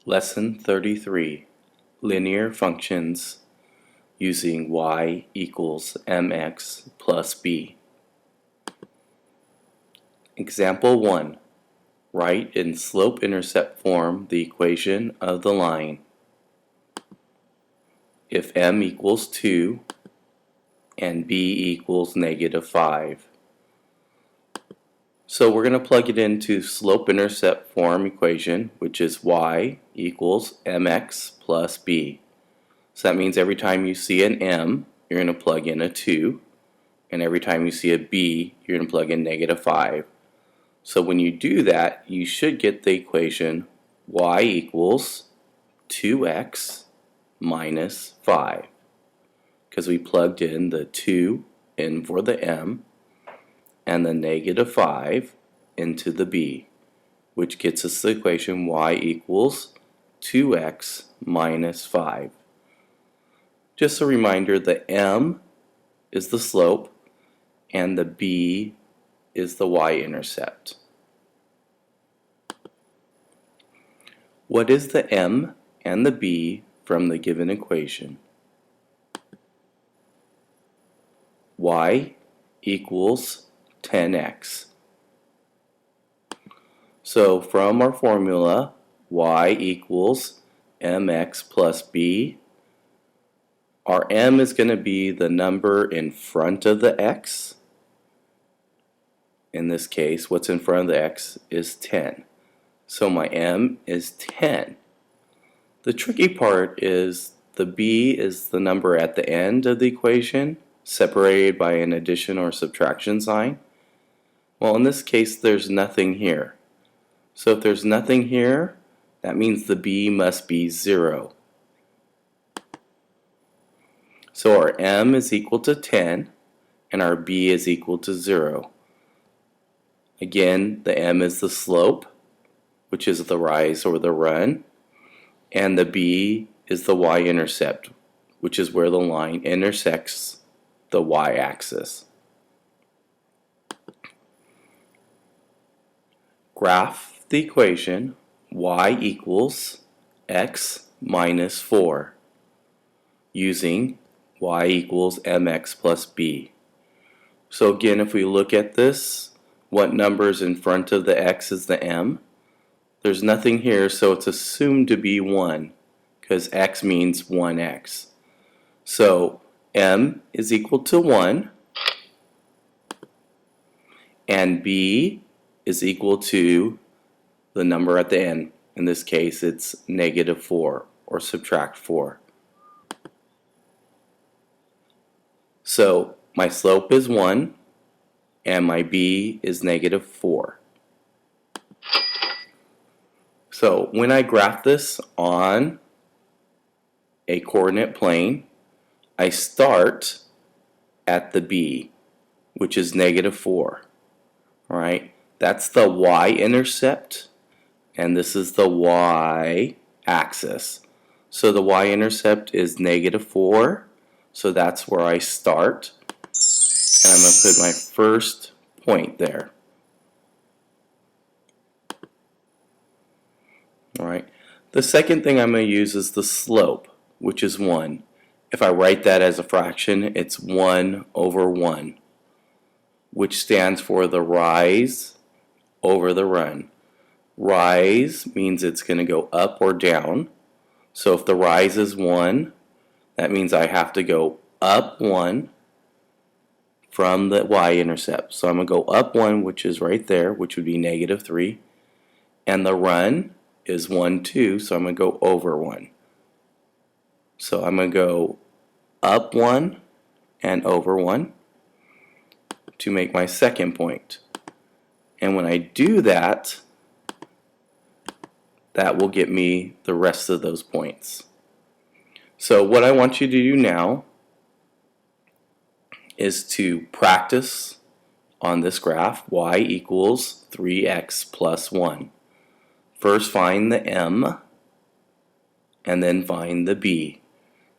Lesson 33, Linear Functions using y equals mx plus b. Example 1. Write in slope-intercept form the equation of the line. If m equals 2 and b equals -5. So we're going to plug it into slope-intercept form equation, which is y equals mx plus b. So that means every time you see an m, you're going to plug in a 2, and every time you see a b, you're going to plug in -5. So when you do that, you should get the equation y equals 2x minus 5, because we plugged in the 2 in for the m and the -5 into the b, which gets us the equation y equals 2x minus 5. Just a reminder, the m is the slope and the b is the y-intercept. What is the m and the b from the given equation? Y equals 10x. So from our formula, y equals mx plus b, our m is going to be the number in front of the x. In this case, what's in front of the x is 10. So my m is 10. The tricky part is the b is the number at the end of the equation, separated by an addition or subtraction sign. Well, in this case, there's nothing here. So if there's nothing here, that means the b must be 0. So our m is equal to 10 and our b is equal to 0. Again, the m is the slope, which is the rise or the run, and the b is the y-intercept, which is where the line intersects the y-axis. Graph the equation y equals x minus 4 using y equals mx plus b. So again, if we look at this, what number is in front of the x is the m. There's nothing here, so it's assumed to be 1, because x means 1x. So m is equal to 1, and b is equal to the number at the end. In this case, it's -4, or subtract 4. So my slope is 1, and my b is -4. So when I graph this on a coordinate plane, I start at the b, which is -4. Alright, that's the y-intercept, and this is the y-axis. So the y-intercept is -4, so that's where I start. And I'm going to put my first point there. Alright, the second thing I'm going to use is the slope, which is 1. If I write that as a fraction, it's 1 over 1, which stands for the rise over the run. Rise means it's going to go up or down. So if the rise is 1, that means I have to go up 1 from the y-intercept. So I'm going to go up 1, which is right there, which would be -3. And the run is 1, 2, so I'm going to go over 1. So I'm going to go up 1 and over 1 to make my second point. And when I do that, that will get me the rest of those points. So what I want you to do now is to practice on this graph y equals 3x plus 1. First find the m and then find the b.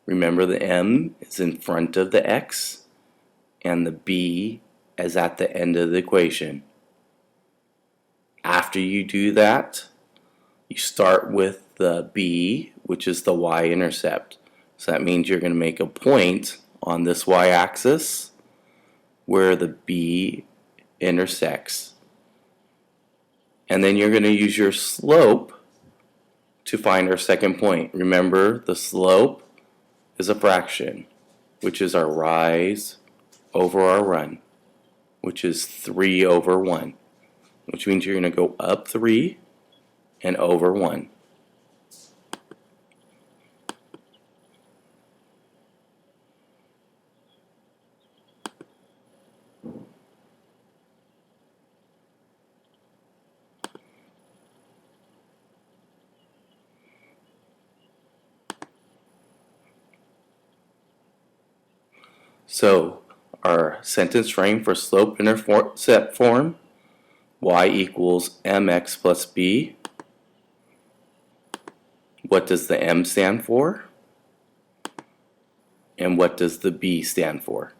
Remember, the m is in front of the x and the b is at the end of the equation. After you do that, you start with the b, which is the y-intercept. So that means you're going to make a point on this y-axis where the b intersects. And then you're going to use your slope to find our second point. Remember, the slope is a fraction, which is our rise over our run, which is 3 over 1, which means you're going to go up 3 and over 1. So our sentence frame for slope intercept form, y equals mx plus b. What does the m stand for? And what does the b stand for?